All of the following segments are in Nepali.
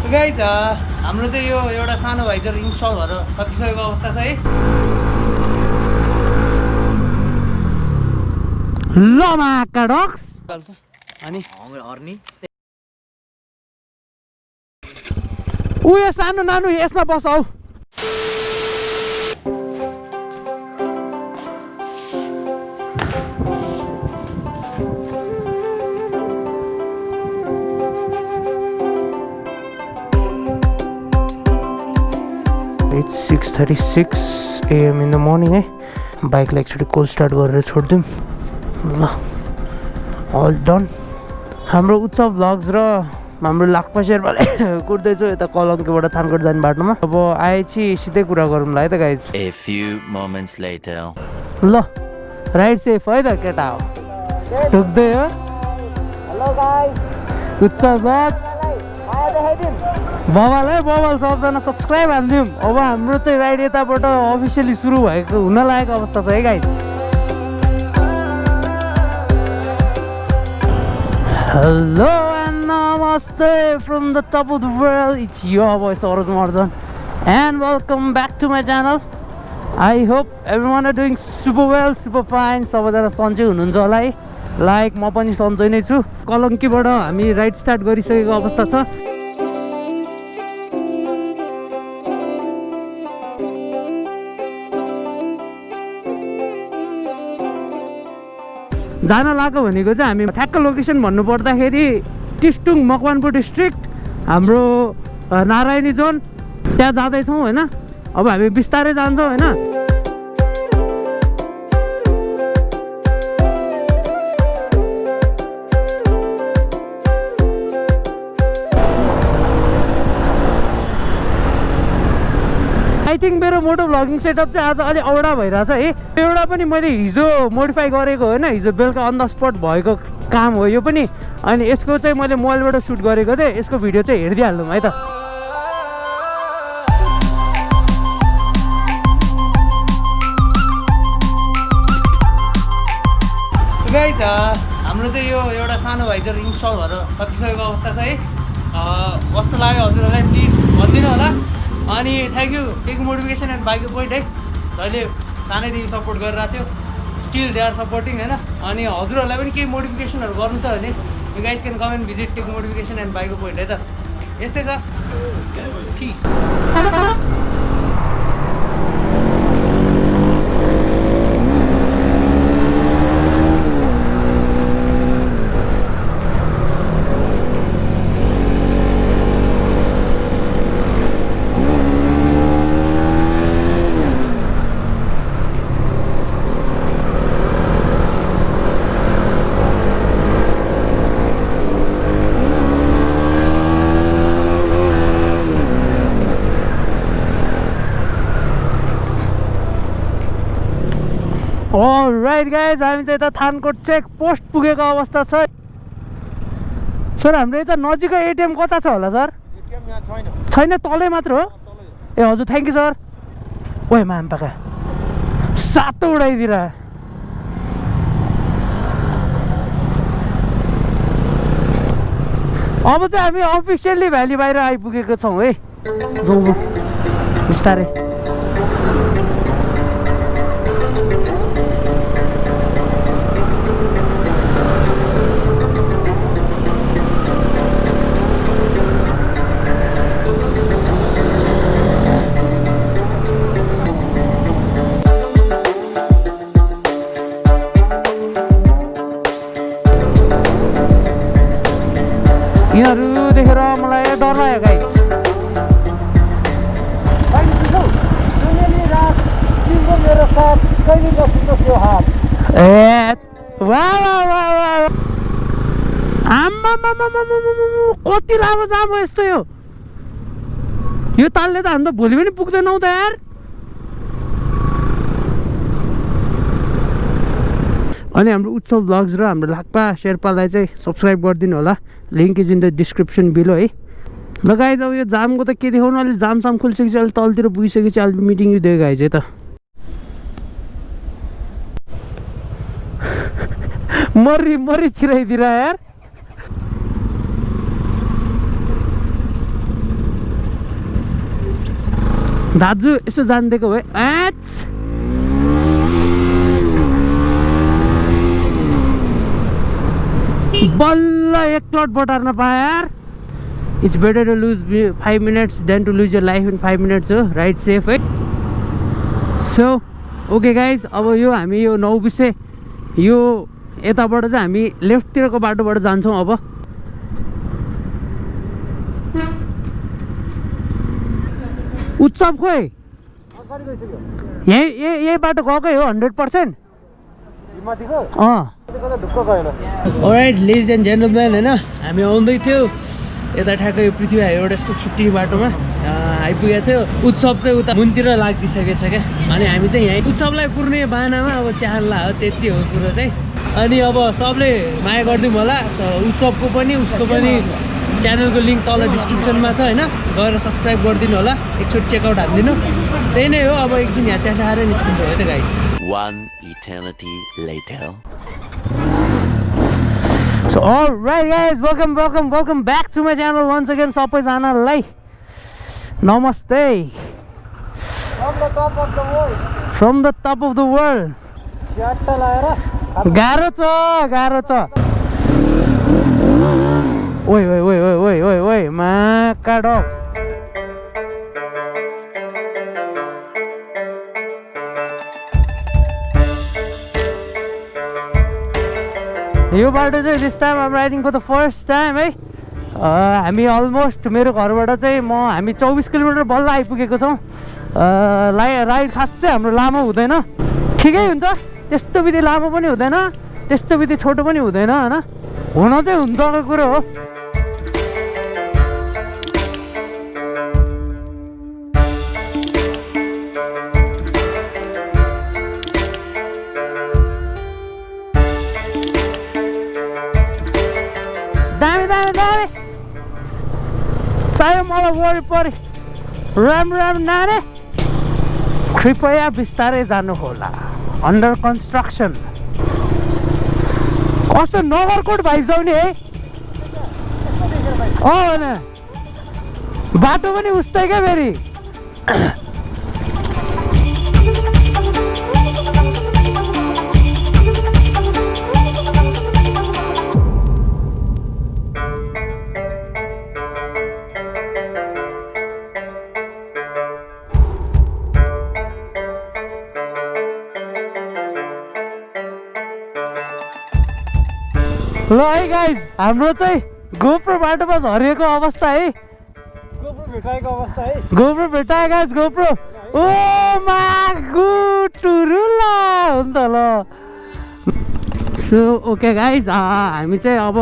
गाइज हाम्रो चाहिँ यो एउटा सानो भाइजर इन्स्टल भएर सकिसकेको अवस्था छ है। लमाका डक्स अनि उयो सानो नानु यसमा बस औ। It's 6:36 AM in the morning है। बाइकलाई एकचोटि कोल्ड स्टार्ट गरेर छोडिदिउँ ल। All done. हाम्रो उत्सव भ्लग्स र हाम्रो लाक्पा शेर्पाले कुर्दैछु यता कलङ्कीबाट थानकोट जाने बाटोमा। अब आएपछि सिधै कुरा गरौँला है त guys. A few moments later. ल राइड सेफ है त केटा हो ढुक्दै हो। हेलो गाइज उत्सव भ्लग्स बबाल है बबाल सबजना सब्सक्राइब हालिदिउँ। अब हाम्रो चाहिँ राइड यताबाट अफिसियली सुरु भएको हुन लागेको अवस्था छ है guys. Hello and namaste from the top of the world. It's your boy Saroj Marjan and welcome back to my channel. I hope everyone are doing super well, super fine. सबैजना सन्चै हुनुहुन्छ होला है। लाइक म पनि सन्चै नै छु। कलङ्कीबाट हामी राइड स्टार्ट गरिसकेको अवस्था छ। जान लाग्यो भनेको चाहिँ हामी ठ्याक्क लोकेसन भन्नु पर्दाखेरि टिस्टुङ मकवानपुर डिस्ट्रिक्ट हाम्रो नारायणी जोन त्यहाँ जाँदैछौँ होइन। अब हामी बिस्तारै जान्छौँ होइन। आई थिङ्क मेरो मोटो भ्लगिङ सेटअप चाहिँ आज अलिक औडा भइरहेछ है। एउटा पनि मैले हिजो मोडिफाई गरेको होइन, हिजो बेलुका अन द स्पट भएको काम हो यो पनि। अनि यसको चाहिँ मैले मोबाइलबाट सुट गरेको थिएँ। यसको भिडियो चाहिँ हेरिदिइहाल्नु है त। गाइज हाम्रो चाहिँ यो एउटा सानो भाइजर इन्स्टल भएर सकिसकेको अवस्था छ है। कस्तो लाग्यो हजुरहरूलाई प्लिज भनिदिनु होला। अनि thank you tech motivation and bike point है। जहिले सानैदेखि सपोर्ट गरिरहेको थियो, स्टिल दे आर सपोर्टिङ होइन। अनि हजुरहरूलाई पनि केही मोटिफिकेसनहरू गर्नु छ भने you guys can come and visit tech motivation and bike point है त। यस्तै छ फिस। अलराइट गाइज हामी चाहिँ यता थानकोट चेक पोस्ट पुगेको अवस्था छ। सर हाम्रो यता नजिकै एटिएम कता छ होला सर? छैन तलै मात्र हो। ए हजुर थ्याङ्क यू सर। ओए मामपाका सातो उडाइदिएर अब चाहिँ हामी अफिसियल्ली भ्याली बाहिर आइपुगेको छौँ है। जाउँ जाउँ बिस्तारै। यिनीहरू देखेर मलाई डर लाग्यो गाइज। ए वाह वाह वाह वाह आम्मा कति लामो जाम हो यस्तो। यो तालले त हामी त भोलि पनि पुग्दैनौँ त यार। अनि हाम्रो उत्सव भ्लग्स र हाम्रो लाक्पा शेर्पालाई चाहिँ सब्सक्राइब गरिदिनु होला। Link is in the description below है। ल गाइज अब यो जामको त के देखाउनु, अलिक जाम खोलिसकेपछि अहिले तलतिर पुगिसकेपछि अहिले मिटिङ दियो गाइज है त। मर्री छिराइदिएर यार। दाजु यसो जानिदिएको भए बल्ल एक क्लट बटार्न पाए यार it's better to lose 5 minutes than to lose your life in 5 minutes हो राइट सेफ है सो ओके गाइज अब यो हामी यो 9 बिसे यो यताबाट चाहिँ हामी लेफ्टतिरको बाटोबाट जान्छौँ अब उत्सव खोइ यही बाटो गएकै हो 100%? अलराइट लेडिज एन्ड जेन्टलमेन होइन हामी आउँदै थियो यता ठ्याक्कै यो पृथ्वी हाइवेबाट यस्तो छुट्टिने बाटोमा आइपुगेको थियो उत्सव चाहिँ उता मुनतिर लाग्दिसकेको छ क्या अनि हामी चाहिँ यहीँ उत्सवलाई पुर्ने बाहनामा अब च्याहल्ला हो त्यति हो कुरो चाहिँ अनि अब सबले माया गरिदिउँ होला उत्सवको पनि उसको पनि च्यानलको लिङ्क तल डिस्क्रिप्सनमा छ होइन गएर सब्सक्राइब गरिदिनु होला एकचोटि चेकआउट हानिदिनु त्यही नै हो अब एकछिन यहाँ चिया खाएर निस्किन्छ है त guys One eternity later. So alright guys, welcome back to my channel once again. सबैजनालाई नमस्ते. From the top of the world. गाह्रो छ. ओइ माका डग. यो बाटो चाहिँ this time I'm riding for the first time है हामी अलमोस्ट मेरो घरबाट चाहिँ हामी 24 किलोमिटर बल्ल आइपुगेको छौँ राइड खास चाहिँ हाम्रो लामो हुँदैन ठिकै हुन्छ त्यस्तो विधि लामो पनि हुँदैन त्यस्तो विधि छोटो पनि हुँदैन होइन हुन चाहिँ हुन्छ अर्को कुरो हो दामी चाहियो मलाई वरिपरि राम नारे कृपया बिस्तारै जानु होला अन्डर कन्स्ट्रक्सन कस्तो नगरकोट भाइब आउने है होइन बाटो पनि उस्तै क्या फेरि ल है गाइज हाम्रो चाहिँ गोप्रो बाटोमा झरेको अवस्था है गोप्रो भेटायो गाइज गोप्रो ओ मागुटुरुला हो नि त ल सो ओके गाइज हामी चाहिँ अब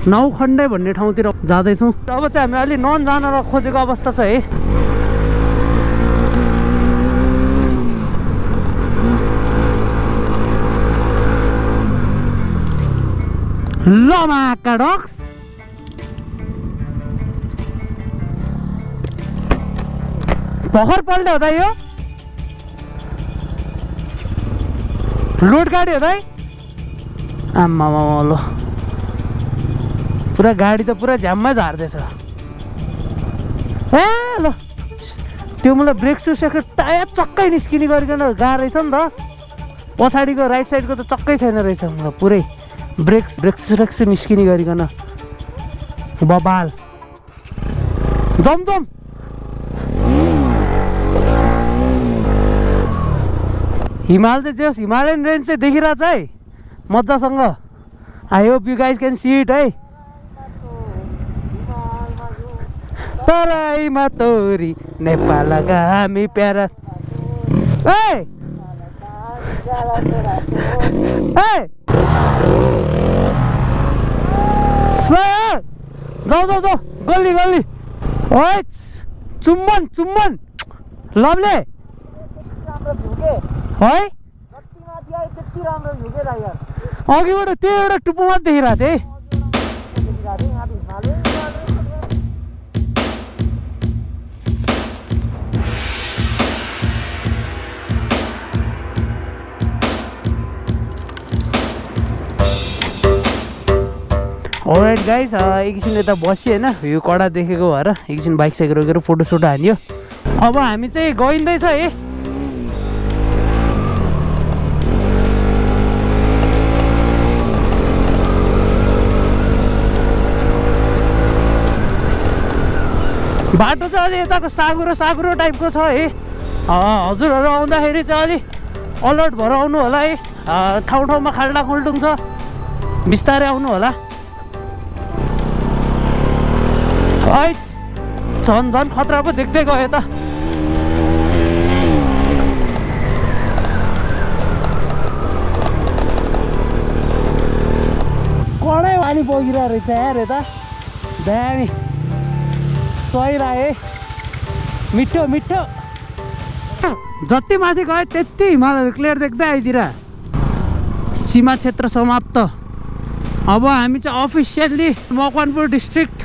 नौखण्डे भन्ने ठाउँतिर जाँदैछौँ अब चाहिँ हामी अलि नन जान खोजेको अवस्था छ है ल माका डक्स भर्खर पल्ट्यो त यो लोड गाडी हो त आम्मा ल पुरा गाडी त पुरा झ्याममै झार्दैछ ए ल त्यो मलाई ब्रेक सु सेकेन्ड टायर चक्कै निस्किने गरिकन गाह्रो रहेछ नि त पछाडिको राइट साइडको त चक्कै छैन रहेछ मलाई पुरै ब्रेक्स निस्किने गरिकन बबाल दम हिमाल चाहिँ जस हिमालयन रेन्ज चाहिँ देखिरहेछ है मजासँग I hope you guys can see it है तराईमा तोरी नेपालका हामी प्यारा जाऊ गल्ली ओइ चुम्बन लभले है अघिबाट त्यो एउटा टुप्पो मात्र देखिरहेको थिएँ अलराइट गाइस एकछिन यता बसी होइन भ्यू कडा देखेको भएर एकछिन बाइक साइक रोकेर फोटोसोटो हान्यो अब हामी चाहिँ गइँदैछ है। बाटो चाहिँ अलि यताको साँघुरो टाइपको छ है। हजुरहरू आउँदाखेरि चाहिँ अलि अलर्ट भएर आउनु होला है। ठाउँ ठाउँमा खाल्डा खुल्डुङ छ, बिस्तारै आउनु होला। झन् झन् खतरा पो देख्दै गयो त। कडै पानी बगिरहेको रहेछ यार यता, दामी सही मिठो मिठो। जति माथि गयो त्यति हिमालहरू क्लियर देख्दै आइदिएर। सीमा क्षेत्र समाप्त। अब हामी चाहिँ अफिसियल्ली मकवानपुर डिस्ट्रिक्ट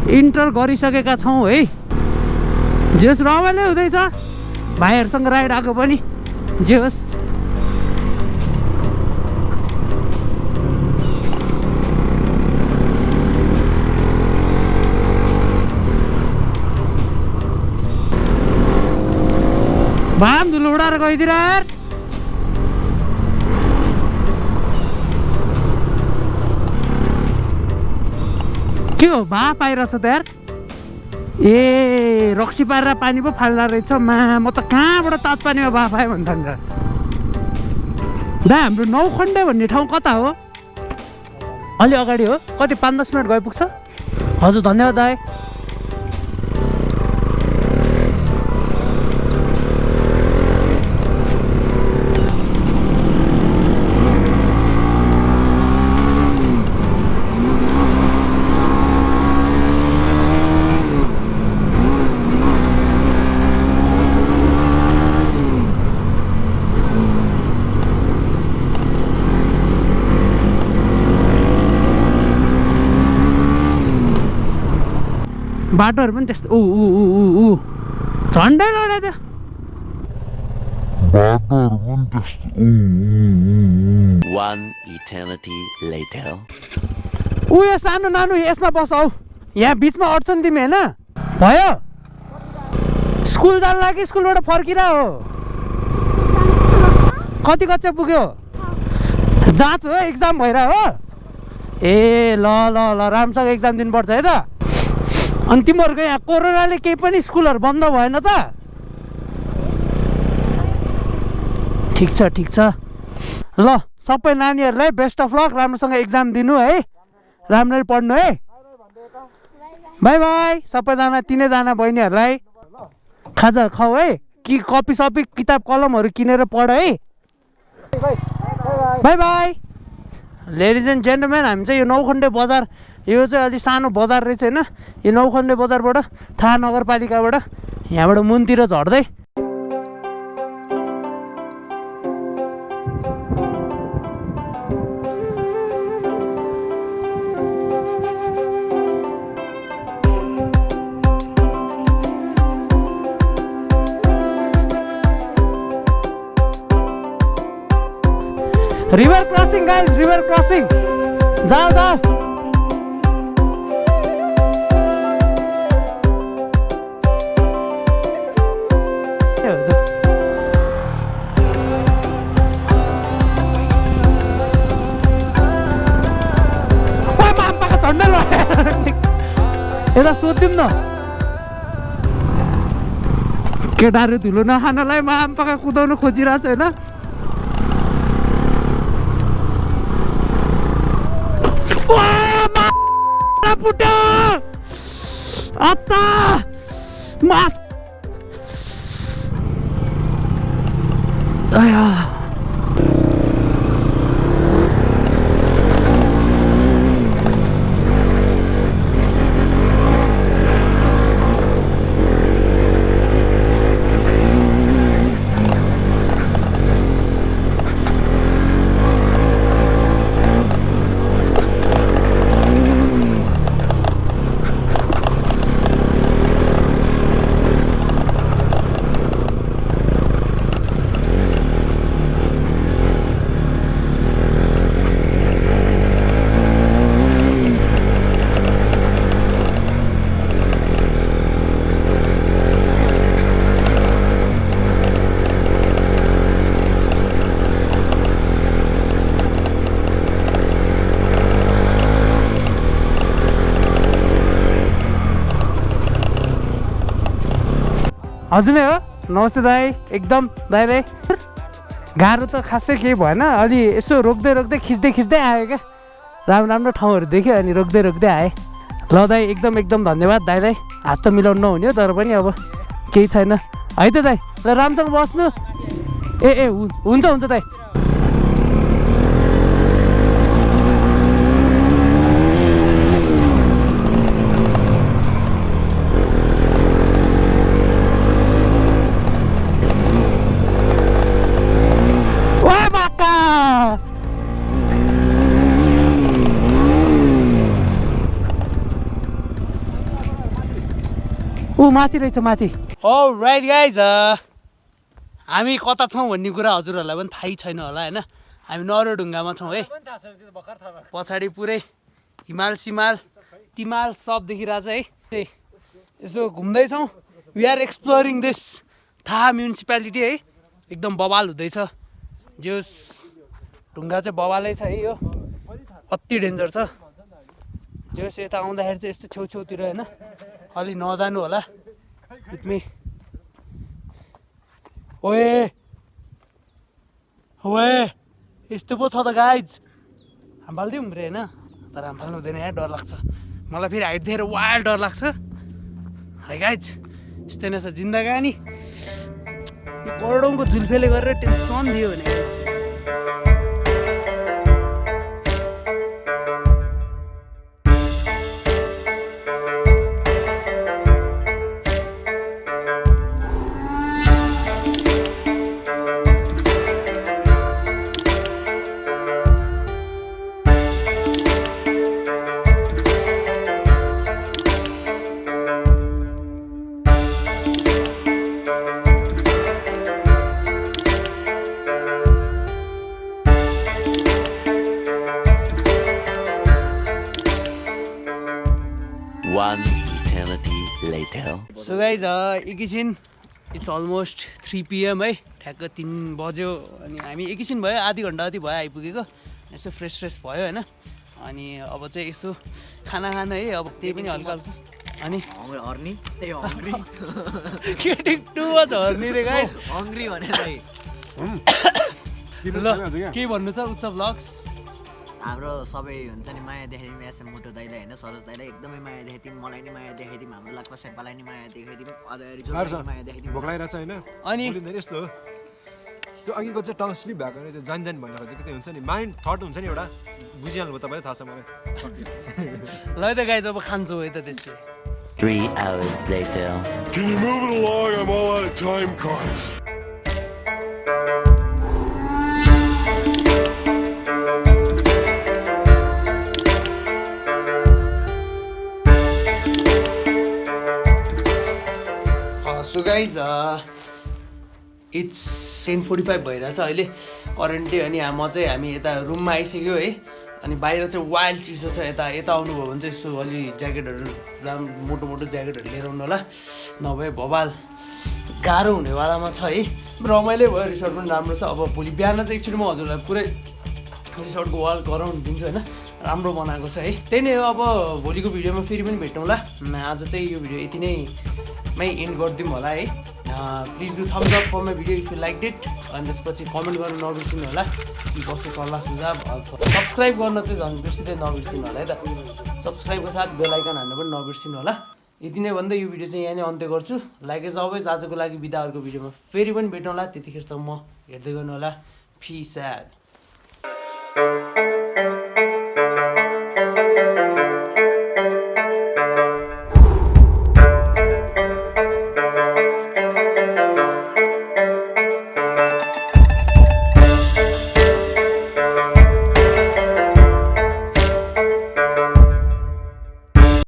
इन्टर गरिसकेका छौँ है। जे होस् रमाइलो हुँदैछ, भाइहरूसँग राइड आएको पनि जे होस्। भाम धुलो उडाएर गइदिएर यार। के हो भा पाइरहेछ त यार। ए रक्सी पारेर पानी पो फाल्दा रहेछ। म त कहाँबाट तात पानीमा भा पाएँ भन्दा दा। हाम्रो नौखण्डे भन्ने ठाउँ कता हो? अलि अगाडि हो। कति 5-10 मिनट गइपुग्छ? हजुर धन्यवाद दाइ। बाटोहरू पनि त्यस्तो झन्डै लड्यो त्यो। One eternity later. यो सानो नानु यसमा बस हौ। यहाँ बिचमा अड्छ नि तिमी होइन? भयो स्कुल जानु लागि स्कुलबाट फर्किरा हो। कति कक्षा पुग्यो? जाँच हो, एक्जाम भइरह हो। ए ल ल ल राम्रोसँग एक्जाम दिनुपर्छ है त। अनि तिमीहरूको यहाँ कोरोनाले केही पनि स्कुलहरू बन्द भएन त? ठिक छ ल। सबै नानीहरूलाई बेस्ट अफ लक, राम्रोसँग एक्जाम दिनु है, राम्ररी पढ्नु है। बाई बाई सबैजना, तिनैजना बहिनीहरूलाई खाजा खाऊ है, कि कपी सपी किताब कलमहरू किनेर पढ है। By by ladies and gentlemen. हामी चाहिँ यो नौखण्डे बजार, यो चाहिँ अलि सानो बजार रहेछ होइन। यो नौखण्डे बजारबाट थाहा नगरपालिकाबाट यहाँबाट मुनतिर झर्दै river crossing guys, river crossing. जाऊ जाऊ। यता सोधिदिउँ न, केटाहरू धुलो नखानलाई मामपाका कुदाउनु खोजिरहेको छ होइन। पुट्यो अत्ता मास आया। हजुर नै हो नमस्ते दाई एकदम दाइ गाह्रो त खासै केही भएन अलि यसो रोक्दै रोक्दै खिच्दै आयो क्या राम्रो राम्रो ठाउँहरू देख्यो अनि रोक्दै आएँ ल दाइ एकदम धन्यवाद दाइलाई हात त मिलाउनु नहुने हो तर पनि अब केही छैन है त दाइ ल राम्रोसँग बस्नु ए हुन्छ दाइ माथि रहेछ माथि अलराइट गाइज हामी कता छौँ भन्ने कुरा हजुरहरूलाई पनि थाहै छैन होला होइन हामी नरढुङ्गामा छौँ है पछाडि पुरै हिमाल सिमाल तिमाल सब देखिरहेछ है यसो घुम्दैछौँ वी आर एक्सप्लोरिङ दिस थाहा म्युनिसिपालिटी है एकदम बवाल हुँदैछ जोस् ढुङ्गा चाहिँ बवालै छ है यो अति डेन्जर छ जोस् यता आउँदाखेरि चाहिँ यस्तो छेउछेउतिर होइन अलि नजानु होला विथ मी ओए यस्तो पो छ त गाइज हाम्फाल्दिउँ रे होइन तर हाम्फाल्नु हुँदैन यहाँ डर लाग्छ मलाई फेरि हाइट देखेर वाइल्ड डर लाग्छ है गाइज यस्तै नै छ जिन्दगानी यो करोडौँको जुल्फेले गरेर टेन्सन दियो भने guys One eternity later. So guys एकैछिन इट्स अलमोस्ट 3 PM है ठ्याक्क 3 बज्यो अनि हामी एकैछिन भयो आधी घन्टा जति भयो आइपुगेको यसो फ्रेस भयो होइन अनि अब चाहिँ यसो खाना खाना है अब त्यही पनि हल्का अनि हर्नी त्यही हङ्ग्री केटी टु वाज हर्नी रे गाइज हङ्ग्री भनेर ल के भन्नु छ उत्सव भ्लग्स हाम्रो सबै हुन्छ नि माया देखाइदिउँ एसएम मोटो दाइलाई होइन सरोज दाइलाई एकदमै माया देखाइदिउँ मलाई नि माया देखाइदिउँ हाम्रो लाग्छ शेर्पालाई नि माया देखाइदिउँ अझ माया देखाइदिउँ भोक्लाइरहेछ होइन अनि यस्तो हो त्यो अघिको चाहिँ टङ स्लिप भएको नि त्यो जान भन्ने खोजेको त्यो हुन्छ नि माइन्ड थट हुन्छ नि एउटा बुझिहाल्नु तपाईँलाई थाहा छ मलाई ल त गाइज अब खान्छु है त त्यसपछि 3 hours later. Can you move it along? I'm all out of time cards. So guys it's 10:45 भइरहेछ अहिले करेन्टली अनि हामी यता रुममा आइसक्यो है अनि बाहिर चाहिँ वाइल्ड चिसो छ यता आउनुभयो भने चाहिँ यसो अलि ज्याकेटहरू मोटो ज्याकेटहरू लिएर आउनु होला नभए भवाल गाह्रो हुनेवालामा छ है रमाइलो भयो रिसोर्ट पनि राम्रो छ अब भोलि बिहान चाहिँ एकचोटि म हजुरलाई पुरै रिसोर्टको वाल गराउनु दिन्छु होइन राम्रो बनाएको छ है त्यही नै हो अब भोलिको भिडियोमा फेरि पनि भेटौँला आज चाहिँ यो भिडियो यति नै एन्ड गरिदिउँ होला है please do thumbs up for my video if you like it अनि त्यसपछि कमेन्ट गर्न नबिर्सिनु होला कि कस्तो सल्लाह सुझाव सब्सक्राइब गर्न चाहिँ झन् बिर्सिँदै नबिर्सिनु होला है त सब्सक्राइबको साथ बेल आइकन हान्नु पनि नबिर्सिनु होला यति नै भन्दै यो भिडियो चाहिँ यहाँ नै अन्त्य गर्छु लाइक एज अलवेज आजको लागि बिदा अर्को भिडियोमा फेरि पनि भेटौँला त्यतिखेरसम्म हेर्दै गर्नु होला फिस एड